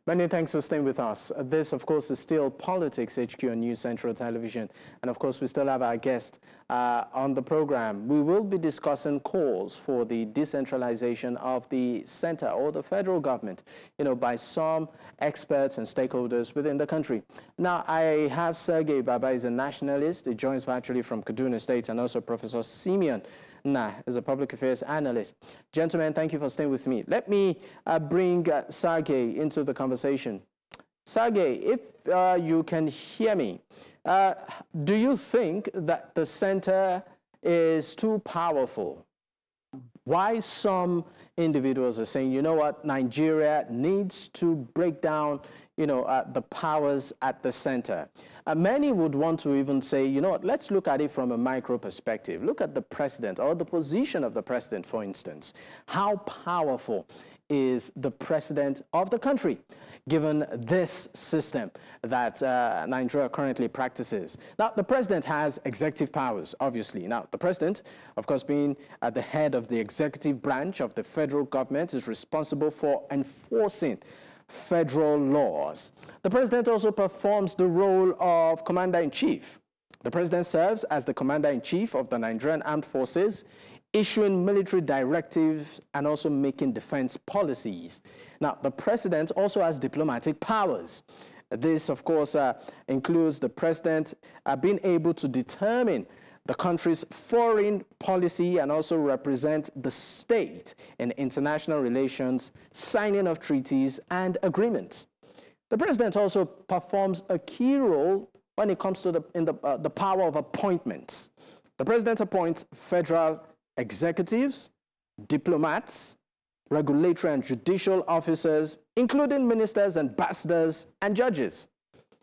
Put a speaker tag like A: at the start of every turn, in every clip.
A: Many thanks for staying with us. This, of course, is still Politics HQ on News Central Television. And, of course, we still have our guest on the program. We will be discussing calls for the decentralization of the center or the federal government, by some experts and stakeholders within the country. Now, I have Sagir Baba, is a nationalist. He joins virtually from Kaduna State, and also Professor Simeon Nnah is a public affairs analyst. Gentlemen, thank you for staying with me. Let me bring Sagir into the conversation. Sagir, if you can hear me, do you think that the center is too powerful? Why some individuals are saying, you know what, Nigeria needs to break down, the powers at the center. Many would want to even say, you know what, let's look at it from a micro perspective. Look at the president or the position of the president, for instance. How powerful is the president of the country, given this system that Nigeria currently practices? Now, the president has executive powers, obviously. Now, the president, of course, being at the head of the executive branch of the federal government, is responsible for enforcing federal laws. The president also performs the role of commander-in-chief. The president serves as the commander-in-chief of the Nigerian Armed Forces, issuing military directives and also making defense policies. Now, the president also has diplomatic powers. This, of course, includes the president being able to determine the country's foreign policy and also represent the state in international relations, signing of treaties and agreements. The president also performs a key role when it comes to the power of appointments. The president appoints federal executives, diplomats, regulatory and judicial officers, including ministers, ambassadors, and judges,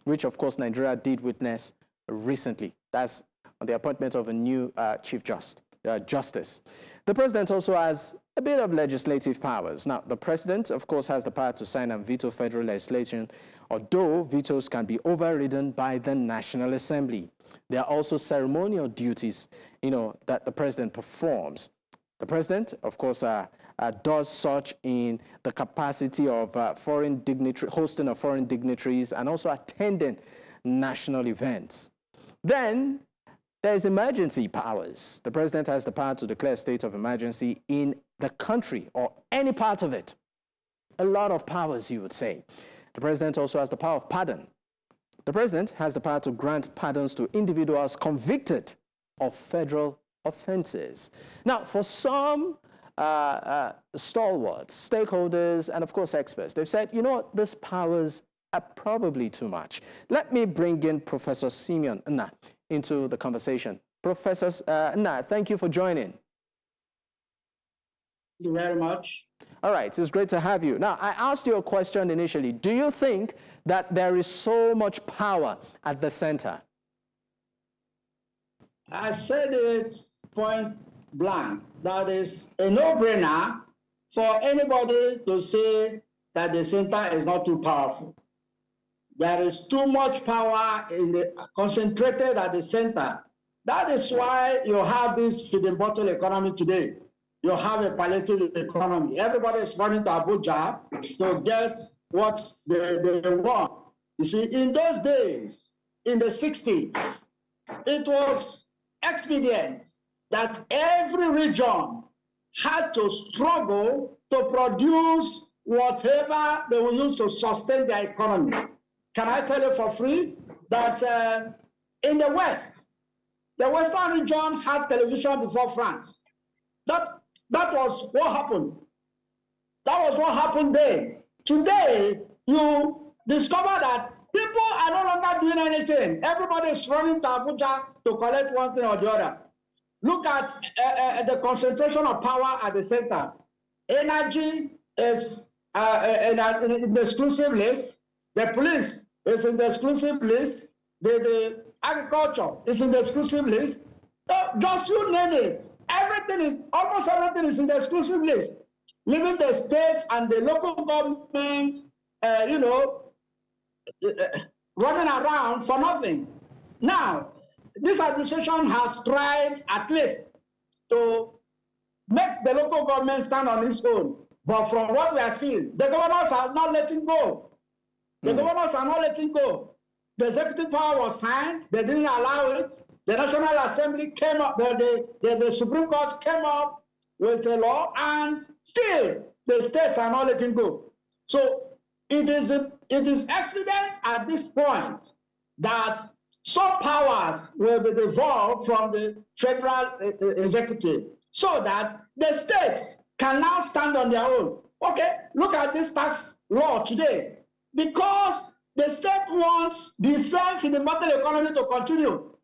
A: which, of course, Nigeria did witness recently. That's on the appointment of a new Chief Justice. The president also has a bit of legislative powers. Now, the president, of course, has the power to sign and veto federal legislation, although vetoes can be overridden by the National Assembly. There are also ceremonial duties, that the president performs. The president, of course, does such in the capacity of hosting of foreign dignitaries and also attending national events. Then, there's emergency powers. The president has the power to declare a state of emergency in the country or any part of it. A lot of powers, you would say. The president also has the power of pardon. The president has the power to grant pardons to individuals convicted of federal offenses. Now, for some stalwarts, stakeholders, and of course experts, they've said, you know what, these powers are probably too much. Let me bring in Professor Simeon Nnah into the conversation. Professor Nnah, thank you for joining.
B: Thank you very much.
A: All right, it's great to have you. Now, I asked you a question initially. Do you think that there is so much power at the center?
B: I said it point blank. That is a no-brainer for anybody to say that the center is not too powerful. There is too much power concentrated at the center. That is why you have this feeding bottle economy today. You have a palliative economy. Everybody is running to Abuja to get what they want. You see, in those days, in the 60s, it was expedient that every region had to struggle to produce whatever they will use to sustain their economy. Can I tell you for free that in the West, the Western region had television before France. That was what happened. That was what happened then. Today, you discover that people are no longer doing anything. Everybody is running to Abuja to collect one thing or the other. Look at the concentration of power at the center. Energy is in the exclusive list. The police is in the exclusive list. The agriculture is in the exclusive list. So just you name it. Almost everything is in the exclusive list. Leaving the states and the local governments, running around for nothing. Now, this administration has tried at least to make the local government stand on its own. But from what we are seeing, the governors are not letting go. The governors are not letting go. The executive power was signed. They didn't allow it. The National Assembly came up, the Supreme Court came up with a law, and still the states are not letting go. So it is expedient at this point that some powers will be devolved from the federal executive so that the states can now stand on their own. Okay, look at this tax law today. Because the state wants the self-fundamental economy to continue.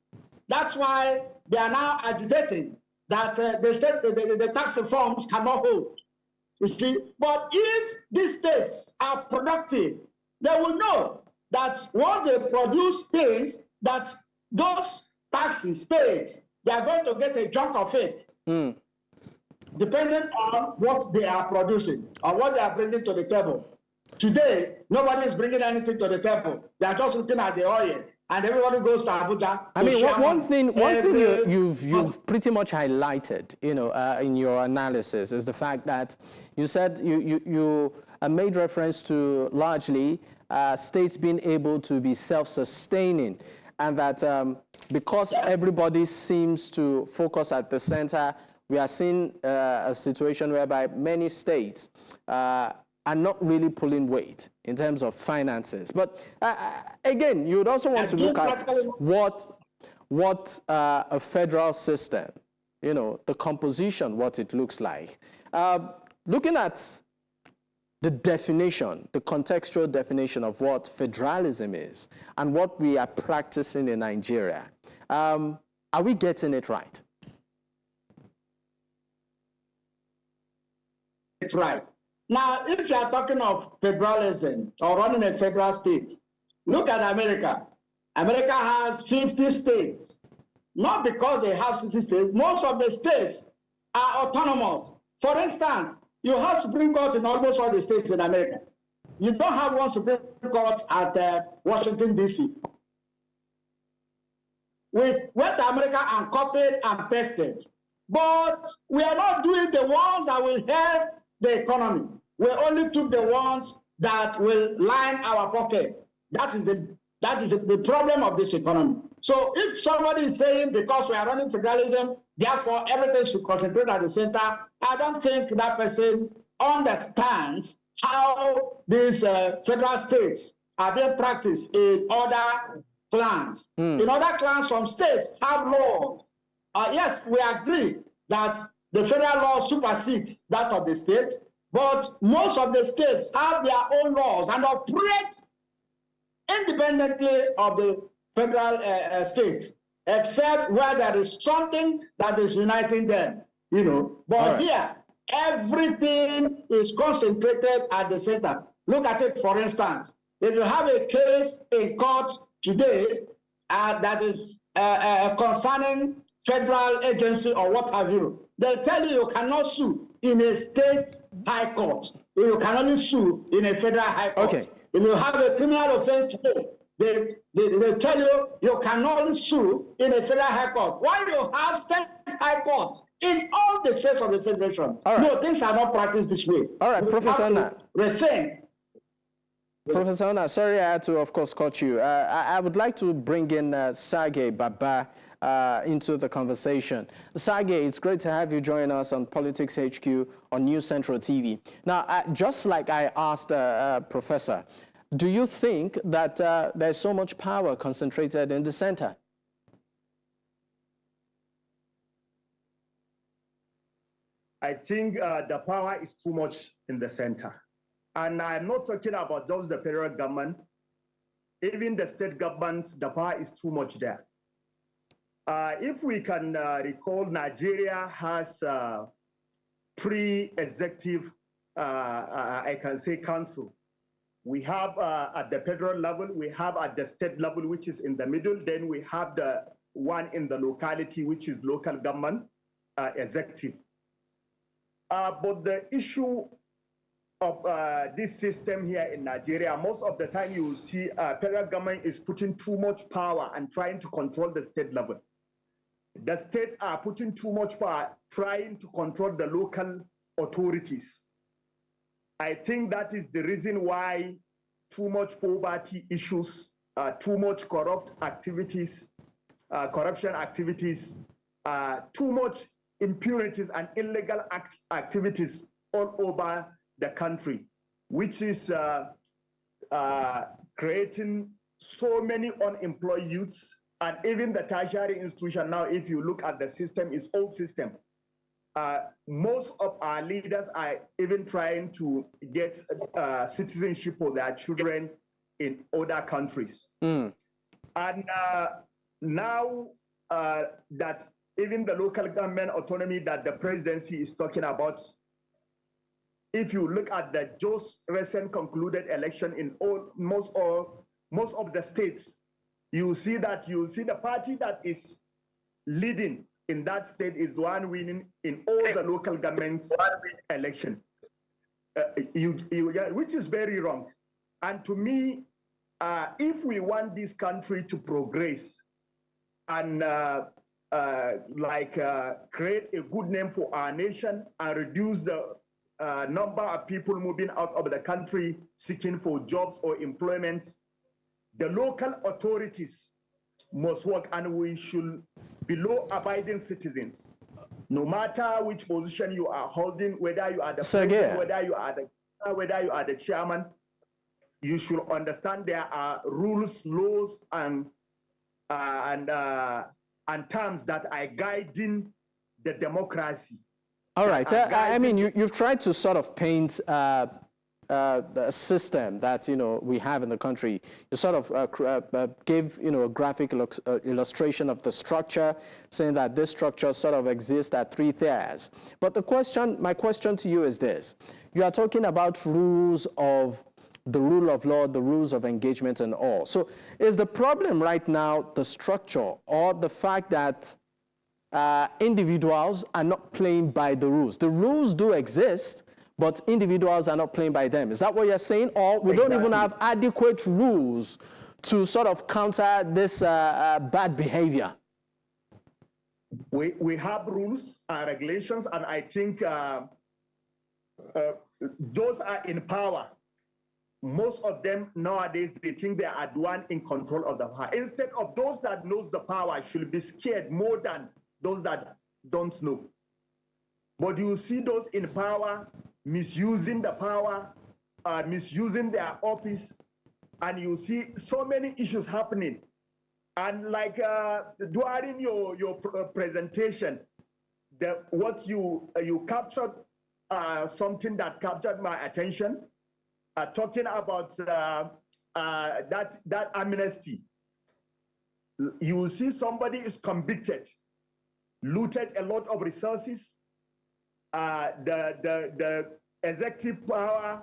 B: That's why they are now agitating that the tax reforms cannot hold. You see, but if these states are productive, they will know that once they produce things that those taxes paid, they are going to get a chunk of it, depending on what they are producing or what they are bringing to the table. Today, nobody is bringing anything to the table. They are just looking at the oil, and everybody goes to Abuja.
A: I mean, one thing you've pretty much highlighted, in your analysis is the fact that you said you made reference to largely states being able to be self-sustaining, and that because everybody seems to focus at the center, we are seeing a situation whereby many states are not really pulling weight in terms of finances. But again, you would also want to look at what a federal system, the composition, what it looks like. Looking at the definition, the contextual definition of what federalism is and what we are practicing in Nigeria, are we getting it right?
B: It's right. Now, if you are talking of federalism or running a federal state, look at America. America has 50 states. Not because they have 60 states. Most of the states are autonomous. For instance, you have Supreme Court in almost all the states in America. You don't have one Supreme Court at Washington, D.C. We went to America and copied and pasted. But we are not doing the ones that will help the economy. We only took the ones that will line our pockets. That is the problem of this economy. So if somebody is saying because we are running federalism, therefore everything should concentrate at the center, I don't think that person understands how these federal states are being practiced in other clans. In other clans, some states have laws. Yes, we agree that the federal law supersedes that of the state, but most of the states have their own laws and operate independently of the federal state, except where there is something that is uniting them, But here, everything is concentrated at the center. Look at it, for instance. If you have a case in court today that is concerning federal agency or what have you, they tell you cannot sue in a state high court. You can only sue in a federal high court. Okay. If you have a criminal offense today, they tell you cannot sue in a federal high court. Why do you have state high courts in all the states of the federation? Right. No, things are not practiced this way.
A: All right, Professor Nnah.
B: Rethink.
A: Professor Nnah, sorry I had to, of course, cut you. I would like to bring in Sagir Baba into the conversation. Sagir, it's great to have you join us on Politics HQ on News Central TV. Now, just like I asked Professor, do you think that there's so much power concentrated in the center?
C: I think the power is too much in the center. And I'm not talking about just the federal government. Even the state government, the power is too much there. If we can recall, Nigeria has 3 executive, I can say, council. We have at the federal level, we have at the state level, which is in the middle. Then we have the one in the locality, which is local government executive. But the issue of this system here in Nigeria, most of the time you will see federal government is putting too much power and trying to control the state level. The states are putting too much power, trying to control the local authorities. I think that is the reason why too much poverty issues, too much corruption activities, too much impurities and illegal activities all over the country, which is creating so many unemployed youths. And even the tertiary institution now, if you look at the system, is old system. Most of our leaders are even trying to get citizenship for their children in other countries. And now that even the local government autonomy that the presidency is talking about, if you look at the just recent concluded election in most of the states, you see the party that is leading in that state is the one winning in all the local governments election, which is very wrong. And to me, if we want this country to progress and create a good name for our nation and reduce the number of people moving out of the country seeking for jobs or employments, the local authorities must work, and we should be law-abiding citizens. No matter which position you are holding, whether you are the president, whether you are the chairman, you should understand there are rules, laws, and terms that are guiding the democracy.
A: All right. I mean, you've tried to sort of paint the system that we have in the country. You sort of gave a graphic illustration of the structure, saying that this structure sort of exists at 3 tiers. But my question to you is this: you are talking about rules of the rule of law, the rules of engagement, and all. So, is the problem right now the structure, or the fact that individuals are not playing by the rules? The rules do exist, but individuals are not playing by them. Is that what you're saying? Or we don't even have adequate rules to sort of counter this bad behavior?
C: We have rules and regulations, and I think those are in power. Most of them nowadays, they think they are the one in control of the power. Instead of those that knows the power should be scared more than those that don't know. But you see those in power misusing the power, misusing their office, and you see so many issues happening. And like during your presentation, what you captured something that captured my attention, talking about that amnesty. You see somebody is convicted, looted a lot of resources. The executive power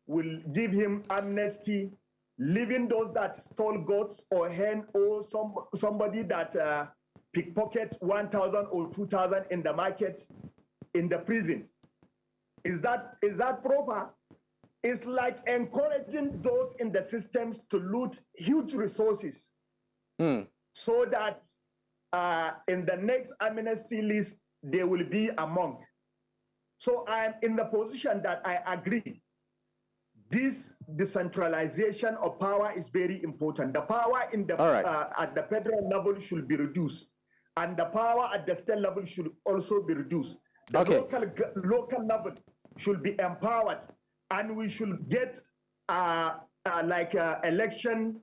C: will give him amnesty, leaving those that stole goats or hen, or somebody that pickpocket 1,000 or 2,000 in the market in the prison. Is that proper? It's like encouraging those in the systems to loot huge resources, so that in the next amnesty list, they will be among. So I'm in the position that I agree. This decentralization of power is very important. The power in the at the federal level should be reduced, and the power at the state level should also be reduced. The local level should be empowered, and we should get election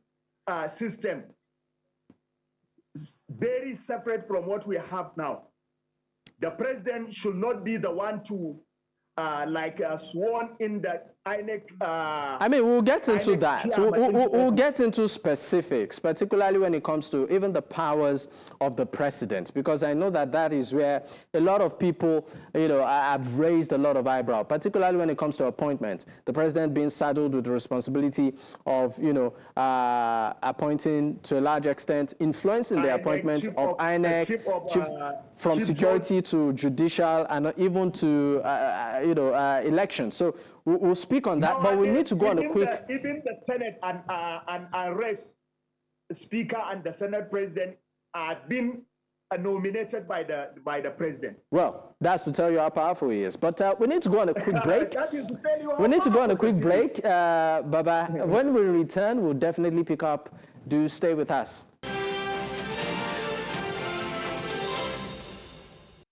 C: system very separate from what we have now. The president should not be the one to sworn in the INEC.
A: I mean, we'll get into that. We'll get into specifics, particularly when it comes to even the powers of the president, because I know that is where a lot of people, have raised a lot of eyebrow, particularly when it comes to appointments. The president being saddled with the responsibility of, appointing to a large extent, influencing the appointment of INEC, from security to judicial, and even to, election. So we'll speak on that, but we need to go on a quick.
C: Even the Senate and Reps, Speaker and the Senate President have been nominated by the president.
A: Well, that's to tell you how powerful he is. But we need to go on a quick break.
C: That is to tell you how
A: We need to go on a
C: powerful
A: quick
C: this
A: break,
C: is.
A: Baba. When we return, we'll definitely pick up. Do stay with us.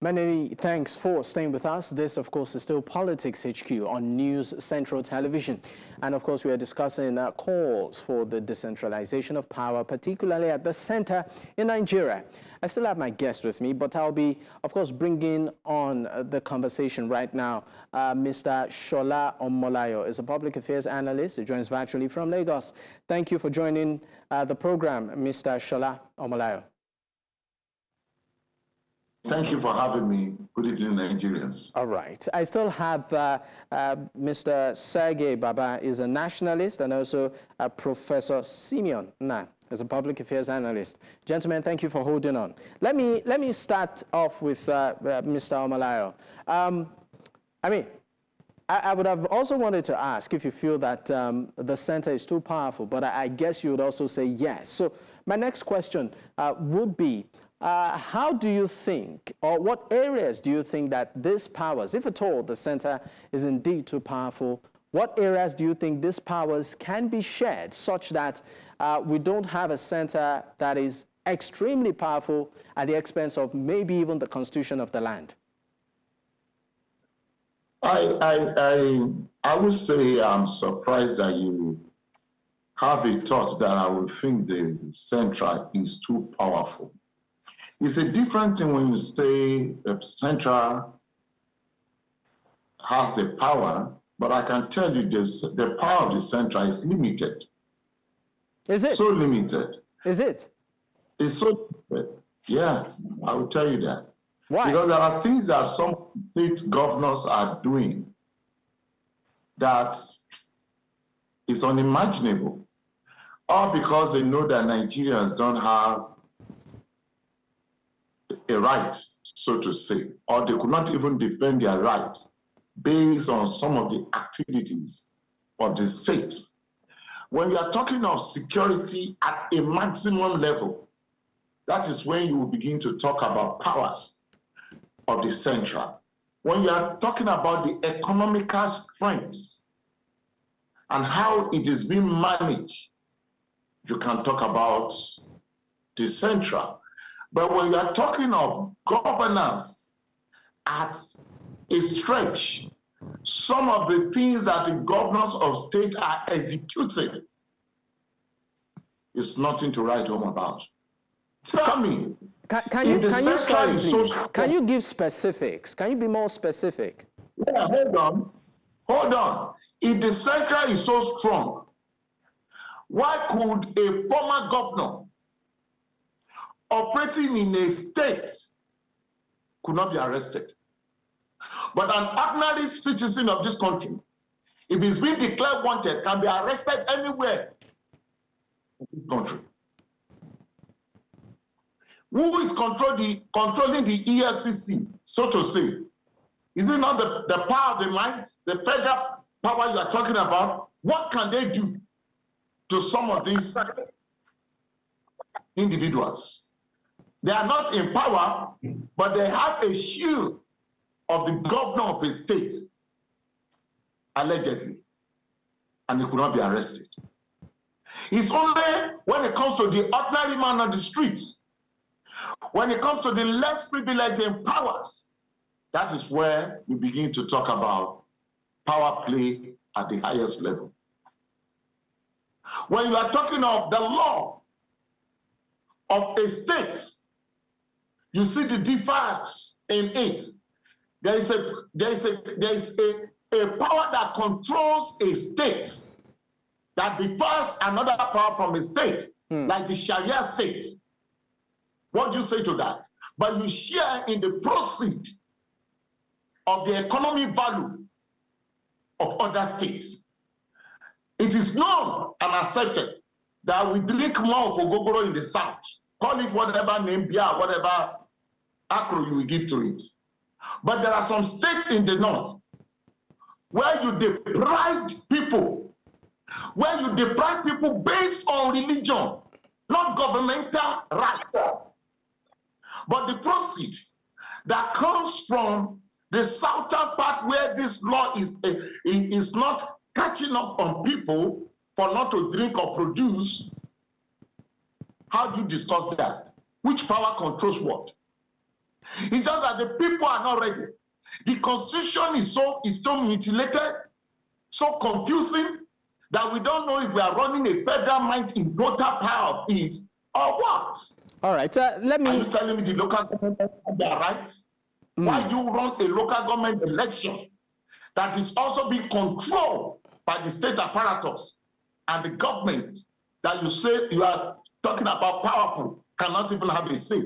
A: Many thanks for staying with us. This, of course, is still Politics HQ on News Central Television. And, of course, we are discussing calls for the decentralization of power, particularly at the center in Nigeria. I still have my guest with me, but I'll be, of course, bringing on the conversation right now. Mr. Shola Omolayo is a public affairs analyst. He joins virtually from Lagos. Thank you for joining the program, Mr. Shola Omolayo.
D: Thank you for having me. Good evening, Nigerians.
A: All right. I still have Mr. Sagir Baba, is a nationalist, and also Professor Simeon, Nnah, is a public affairs analyst. Gentlemen, thank you for holding on. Let me start off with Mr. Omolayo. I would have also wanted to ask if you feel that the center is too powerful, but I guess you would also say yes. So my next question would be, how do you think, or what areas do you think that these powers, if at all the center is indeed too powerful, what areas do you think these powers can be shared such that we don't have a center that is extremely powerful at the expense of maybe even the constitution of the land?
D: I would say I'm surprised that you have a thought that I would think the central is too powerful. It's a different thing when you say the central has the power, but I can tell you this, the power of the central is limited.
A: Is it?
D: So limited.
A: Is it?
D: It's so limited. Yeah, I will tell you that.
A: Why?
D: Because there are things that some state governors are doing that is unimaginable, all because they know that Nigerians don't have a right, so to say, or they could not even defend their rights based on some of the activities of the state. When you are talking of security at a maximum level, that is when you will begin to talk about powers of the central. When you are talking about the economical strengths and how it is being managed, you can talk about the central. But when you are talking of governance at a stretch, some of the things that the governors of state are executing is nothing to write home about. Tell me,
A: Can you give specifics? Can you be more specific?
D: Yeah, hold on. If the central is so strong, why could a former governor operating in a state could not be arrested? But an ordinary citizen of this country, if he's been declared wanted, can be arrested anywhere in this country. Who is controlling the EFCC, so to say? Is it not the power of the might, the federal power you are talking about? What can they do to some of these individuals? They are not in power, but they have a shield of the governor of a state, allegedly, and he could not be arrested. It's only when it comes to the ordinary man on the streets, when it comes to the less privileged and powers, that is where we begin to talk about power play at the highest level. When you are talking of the law of a state, you see the difference in it. There is a power that controls a state that differs another power from a state, like the Sharia state. What do you say to that? But you share in the proceed of the economic value of other states. It is known and accepted that we drink more of Ogogoro in the south. Call it whatever name, beer, whatever acro you will give to it. But there are some states in the north where you deprive people, based on religion, not governmental rights. But the proceed that comes from the southern part where this law is not catching up on people for not to drink or produce, how do you discuss that? Which power controls what? It's just that the people are not ready. The constitution is so mutilated, so confusing, that we don't know if we are running a federal mind in total power of it or what.
A: All right, let me...
D: Are you telling me the local government have their rights? Why do you run a local government election that is also being controlled by the state apparatus and the government that you say you are talking about powerful cannot even have a say?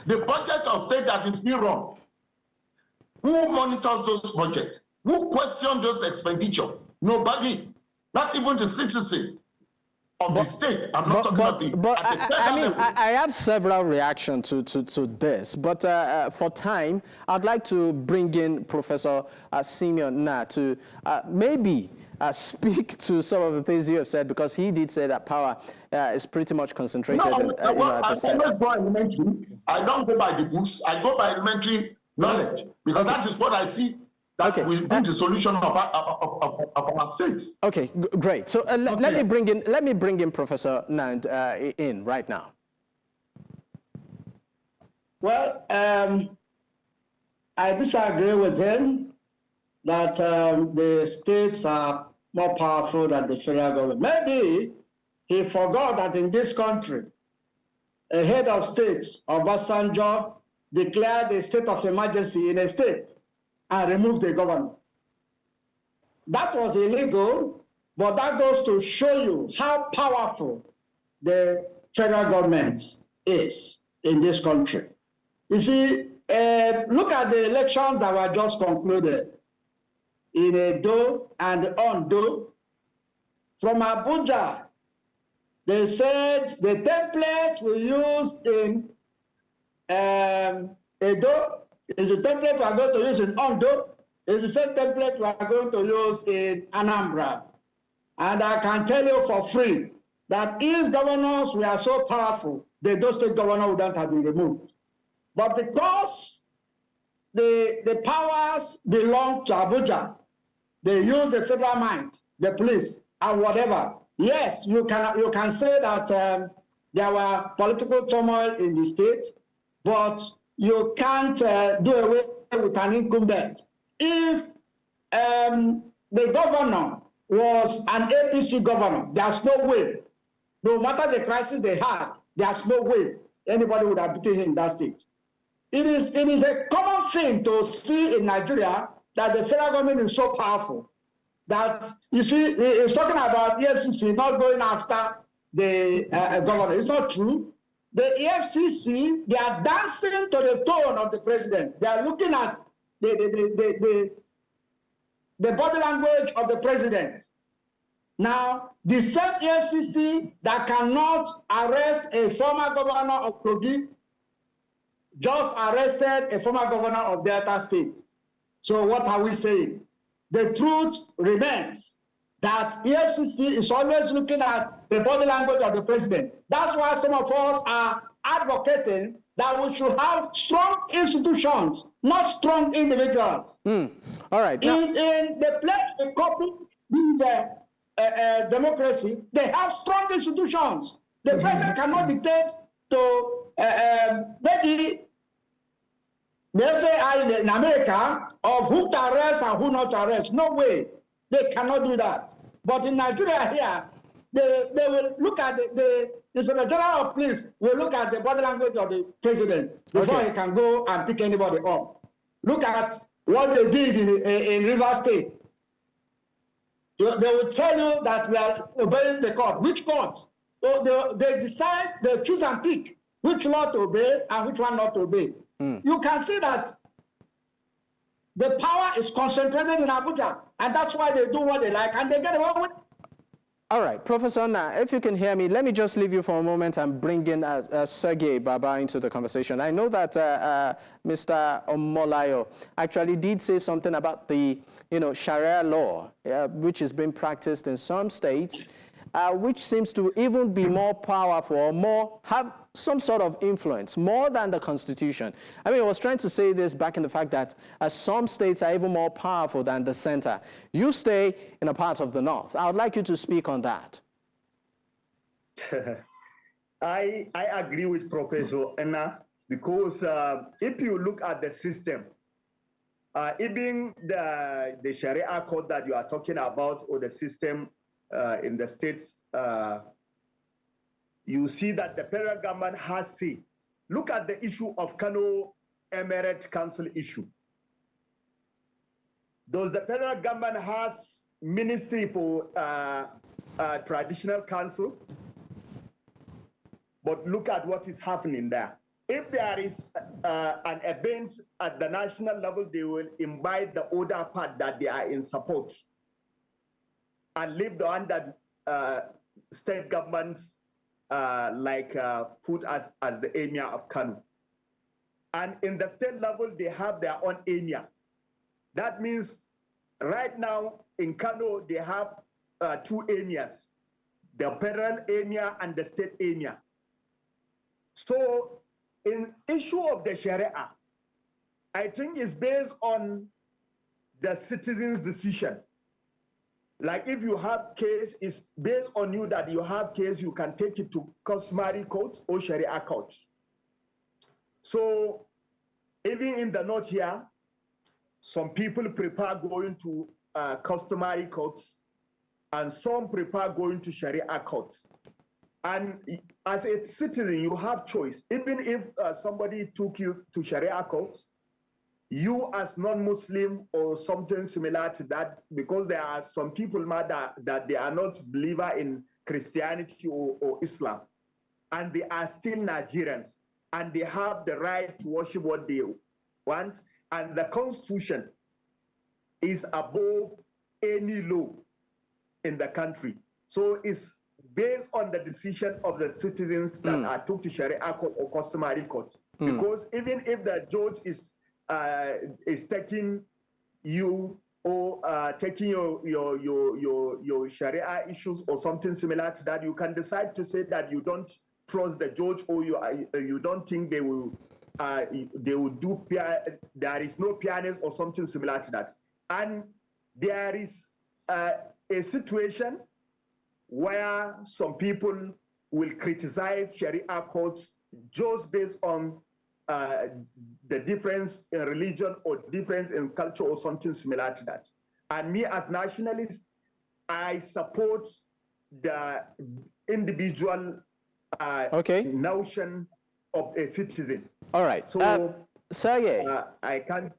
D: The budget of state that is being run, who monitors those budgets? Who questions those expenditure? Nobody, not even the citizen of the state. I'm not talking about the...
A: But I have several reactions to this, but for time, I'd like to bring in Professor Simeon Nnah to maybe speak to some of the things you have said, because he did say that power is pretty much concentrated at the center.
D: I don't go by the books. I go by elementary knowledge, because that is what I see that will be the solution of our states.
A: Okay, great. So let me bring in Professor Nnah in right now.
B: Well, I disagree with him that the states are more powerful than the federal government. Maybe he forgot that in this country, a head of state, Obasanjo, declared a state of emergency in a state and removed the governor. That was illegal, but that goes to show you how powerful the federal government is in this country. You see, look at the elections that were just concluded in Edo and Ondo. From Abuja, they said the template we used in Edo is the template we are going to use in Ondo, is the same template we are going to use in Anambra. And I can tell you for free that if governors were so powerful, the Edo state governor wouldn't have been removed. But because the powers belong to Abuja, they use the federal might, the police, and whatever. Yes, you can say that there were political turmoil in the state, but you can't do away with an incumbent. If the governor was an APC governor, there's no way, no matter the crisis they had, there's no way anybody would have beaten him in that state. It is a common thing to see in Nigeria that the federal government is so powerful that, you see, it's talking about EFCC not going after the governor. It's not true. The EFCC, they are dancing to the tone of the president. They are looking at the body language of the president. Now, the same EFCC that cannot arrest a former governor of Kogi just arrested a former governor of Delta State. So what are we saying? The truth remains that EFCC is always looking at the body language of the president. That's why some of us are advocating that we should have strong institutions, not strong individuals.
A: All right.
B: In the place to copy this democracy, they have strong institutions. The president cannot dictate to maybe the FBI in America of who to arrest and who not to arrest. No way. They cannot do that. But in Nigeria here, they will look at the Inspector General of Police will look at the body language of the president before he can go and pick anybody up. Look at what they did in Rivers State. They will tell you that they are obeying the court. Which court? So they decide, they choose and pick which law to obey and which one not to obey. You can see that the power is concentrated in Abuja, and that's why they do what they like, and they get away with it.
A: All right, Professor Nnah, if you can hear me, let me just leave you for a moment and bring in Sagir Baba into the conversation. I know that Mr. Omolayo actually did say something about the Sharia law, which is being practiced in some states. which seems to even be more powerful or more have some sort of influence, more than the Constitution. I mean, I was trying to say this back in the fact that some states are even more powerful than the center. You stay in a part of the North. I would like you to speak on that.
C: I agree with Professor Nnah, because if you look at the system, even the Sharia code that you are talking about, or the system in the states, you see that the federal government has say. Look at the issue of Kano Emirate Council issue. Does the federal government has ministry for traditional council? But look at what is happening there. If there is an event at the national level, they will invite the other part that they are in support and leave the one that state governments put as the emir of Kano. And in the state level, they have their own emir. That means right now in Kano, they have two emirs, the federal emir and the state emir. So in issue of the Sharia, I think it's based on the citizen's decision. Like if you have case, it's based on you that you have case, you can take it to customary court or Sharia court. So even in the north here, some people prefer going to customary courts and some prefer going to Sharia courts. And as a citizen, you have choice. Even if somebody took you to Sharia court, you as non-Muslim or something similar to that, because there are some people that they are not believer in Christianity or Islam, and they are still Nigerians, and they have the right to worship what they want, and the Constitution is above any law in the country. So it's based on the decision of the citizens that are took to Sharia court or customary court. Because even if the judge is taking you or taking your Sharia issues or something similar to that, you can decide to say that you don't trust the judge, or you don't think they will do there is no fairness or something similar to that. And there is a situation where some people will criticize Sharia courts just based on the difference in religion or difference in culture or something similar to that. And me as nationalist, I support the individual notion of a citizen.
A: All right. So Sagir,
C: I can't.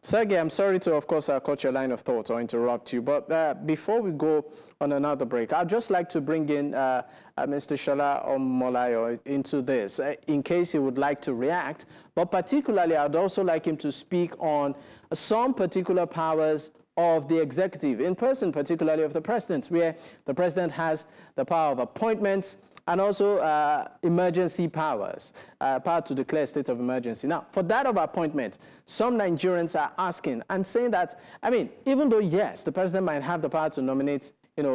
A: Sagir, I'm sorry to, of course, cut your line of thought or interrupt you, but before we go on another break, I'd just like to bring in Mr. Shola Omolayo into this, in case he would like to react, but particularly I'd also like him to speak on some particular powers of the executive, in person particularly of the president, where the president has the power of appointments and also emergency powers, power to declare a state of emergency. Now, for that of appointment, some Nigerians are asking and saying that, I mean, even though, yes, the president might have the power to nominate,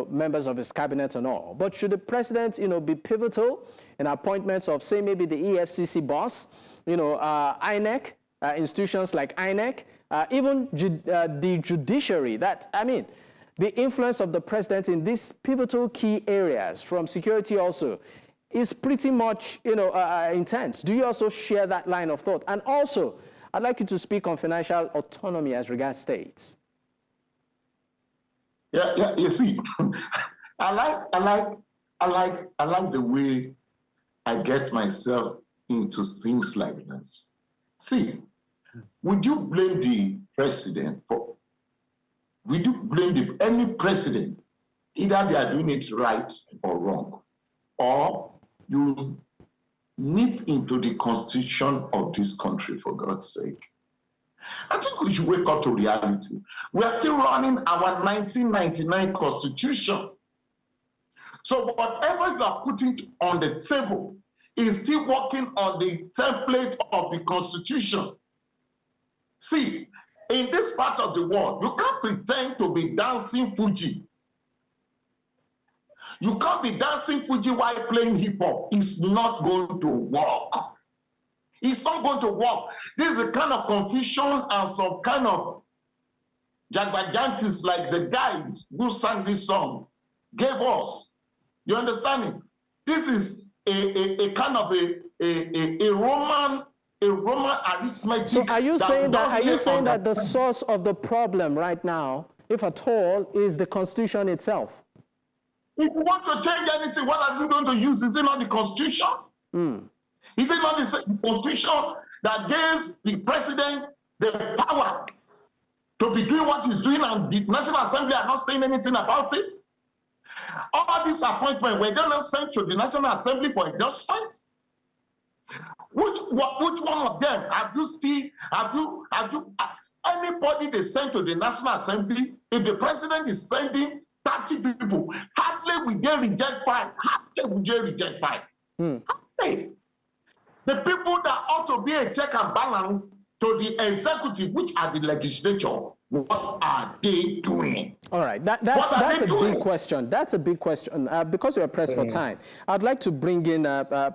A: members of his cabinet and all, but should the president, be pivotal in appointments of, say, maybe the EFCC boss, INEC, institutions like INEC, even the judiciary, that, I mean, the influence of the president in these pivotal key areas, from security also, is pretty much, intense. Do you also share that line of thought? And also, I'd like you to speak on financial autonomy as regards states.
D: Yeah. You see, I like the way I get myself into things like this. See, would you blame the president for? Would you blame any president? Either they are doing it right or wrong, or you nip into the constitution of this country, for God's sake. I think we should wake up to reality. We are still running our 1999 constitution. So whatever you are putting on the table is still working on the template of the constitution. See, in this part of the world, you can't pretend to be dancing Fuji. You can't be dancing Fuji while playing hip hop. It's not going to work. It's not going to work. This is a kind of confusion and some kind of jagbajantis like the guy who sang this song gave us. You understand it? This is a kind of a Roman arithmetic.
A: So are you saying that the source of the problem right now, if at all, is the Constitution itself?
D: If you want to change anything, what are you going to use? Is it not the Constitution? Is it not the Constitution that gives the president the power to be doing what he's doing, and the National Assembly are not saying anything about it? All these appointments, were they not sent to the National Assembly for adjustment? Which one of them have you anybody they sent to the National Assembly? If the president is sending 30 people, hardly will they reject 5. Hardly will they reject 5. Hardly. The people that ought to be a check and balance to the executive, which are the legislature, what are they doing?
A: All right, that's a big question. That's a big question. Because we're pressed for time, I'd like to bring in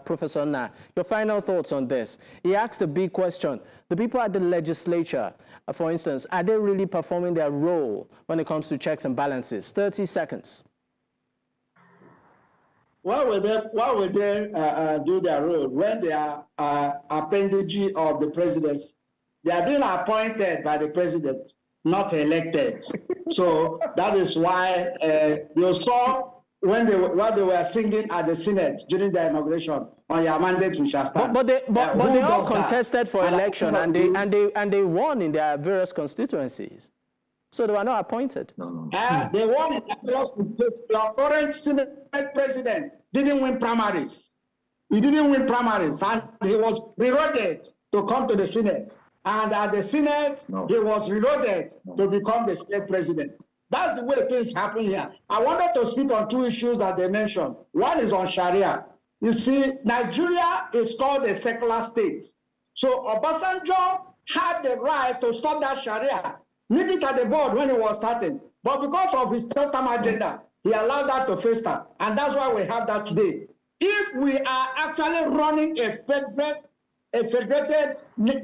A: Professor Nnah. Your final thoughts on this. He asked a big question. The people at the legislature, for instance, are they really performing their role when it comes to checks and balances? 30 seconds.
B: Why would they do their role when they are appendage of the presidency? They are being appointed by the president, not elected. So that is why you saw when they were singing at the Senate during the inauguration, on your mandate we shall stand.
A: But they all contested for election, and they won in their various constituencies. So they were not appointed.
B: They won in the current Senate president didn't win primaries. He didn't win primaries, and he was reloaded to come to the Senate. And at the Senate, he was reloaded to become the state president. That's the way things happen here. I wanted to speak on 2 issues that they mentioned. One is on Sharia. You see, Nigeria is called a secular state. So Obasanjo had the right to stop that Sharia, nip it at the board when he was starting. But because of his third-term agenda, he allowed that to fester. And that's why we have that today. If we are actually running a federated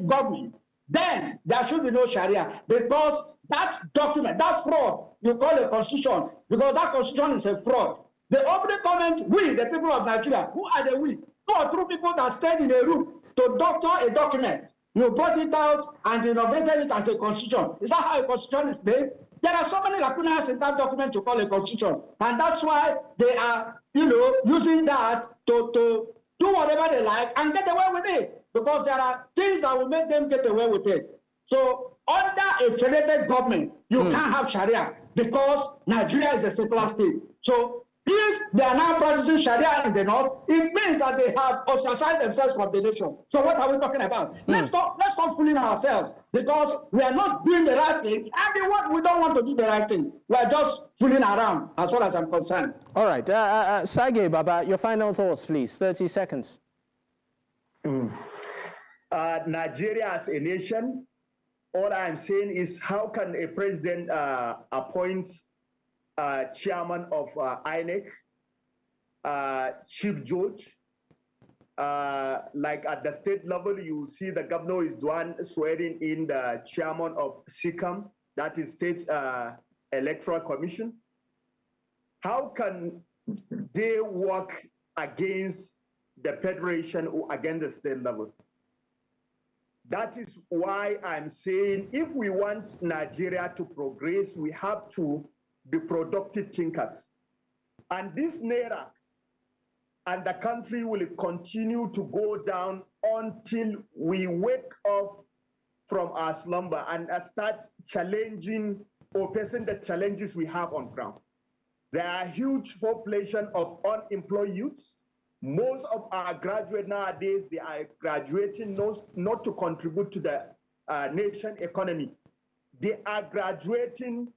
B: government, then there should be no Sharia, because that document, that fraud, you call a constitution, because that constitution is a fraud. The opening comment, we, the people of Nigeria, who are the we? 2 or 3 people that stayed in a room to doctor a document. You brought it out and inaugurated it as a constitution. Is that how a constitution is made? There are so many lacunas in that document to call a constitution. And that's why they are, using that to do whatever they like and get away with it. Because there are things that will make them get away with it. So under a federated government, you can't have Sharia, because Nigeria is a secular state. So if they are now practicing Sharia in the north, it means that they have ostracized themselves from the nation. So what are we talking about? Let's stop fooling ourselves, because we are not doing the right thing, and we don't want to do the right thing. We are just fooling around, as far as I'm concerned.
A: All right, Sagir Baba, your final thoughts, please. 30 seconds.
C: Nigeria as a nation, all I'm saying is, how can a president appoint chairman of INEC, chief judge? Like at the state level, you see the governor is swearing in the chairman of SICAM, that is State Electoral Commission. How can they work against the federation or against the state level? That is why I'm saying, if we want Nigeria to progress, we have to be productive thinkers. And this Naira and the country will continue to go down until we wake up from our slumber and start challenging or facing the challenges we have on ground. There are a huge population of unemployed youths. Most of our graduates nowadays, they are graduating not to contribute to the nation economy. They are graduating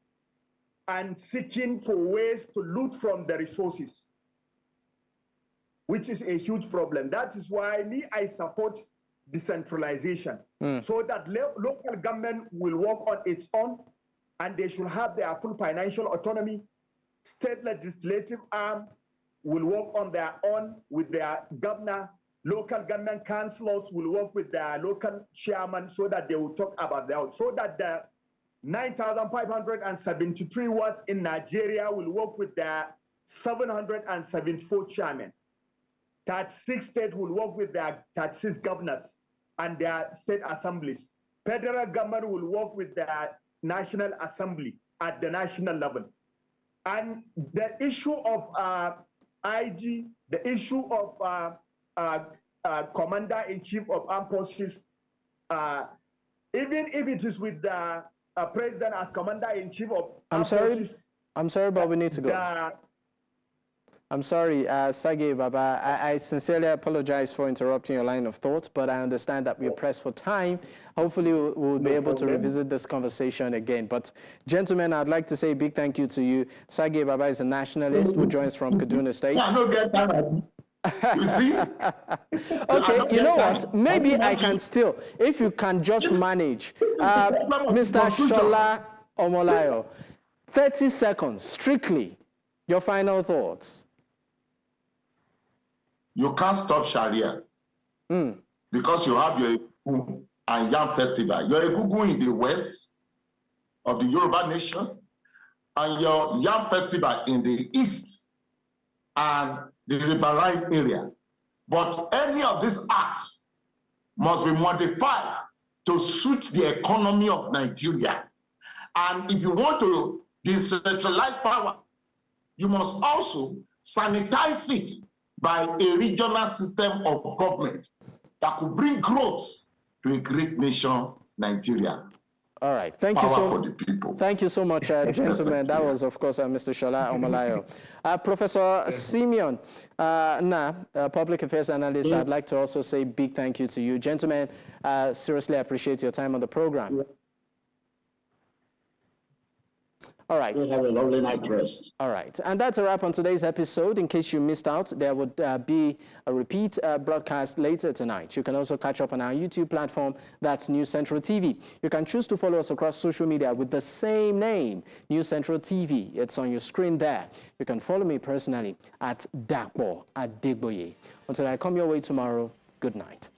C: and seeking for ways to loot from the resources, which is a huge problem. That is why I support decentralization, so that local government will work on its own, and they should have their full financial autonomy, state legislative arm, will work on their own with their governor. Local government councillors will work with their local chairman so that they will talk about that. So that the 9,573 wards in Nigeria will work with their 774 chairmen. 36 states will work with their 36 governors and their state assemblies. Federal government will work with their National Assembly at the national level. And the issue of IG, the issue of Commander-in-Chief of Armed Forces, even if it is with the President as Commander-in-Chief of Armed Forces.
A: I'm sorry, but we need to go. I'm sorry, Sagir Baba. I sincerely apologize for interrupting your line of thought, but I understand that we're pressed for time. Hopefully, we'll be able to revisit this conversation again. But, gentlemen, I'd like to say a big thank you to you. Sagir Baba is a nationalist who joins from Kaduna State.
D: Yeah, no get time. You see?
A: Okay, you know what? Maybe I can still, if you can just manage. Mr. Shola Omolayo, 30 seconds, strictly, your final thoughts.
D: You can't stop Sharia because you have your Egungun and Yam festival. Your Egungun in the west of the Yoruba nation and your Yam festival in the east and the Riverine area. But any of these acts must be modified to suit the economy of Nigeria. And if you want to decentralize power, you must also sanitize it by a regional system of government that could bring growth to a great nation, Nigeria.
A: All right, thank you so much, gentlemen. That was, of course, Mr. Shola Omolayo. Professor Simeon, Nnah, public affairs analyst, I'd like to also say big thank you to you. Gentlemen, seriously appreciate your time on the program. All right.
B: We'll have a lovely night rest.
A: All right. And that's a wrap on today's episode. In case you missed out, there would be a repeat broadcast later tonight. You can also catch up on our YouTube platform. That's News Central TV. You can choose to follow us across social media with the same name, News Central TV. It's on your screen there. You can follow me personally at Dapo Adegboye. Until I come your way tomorrow, good night.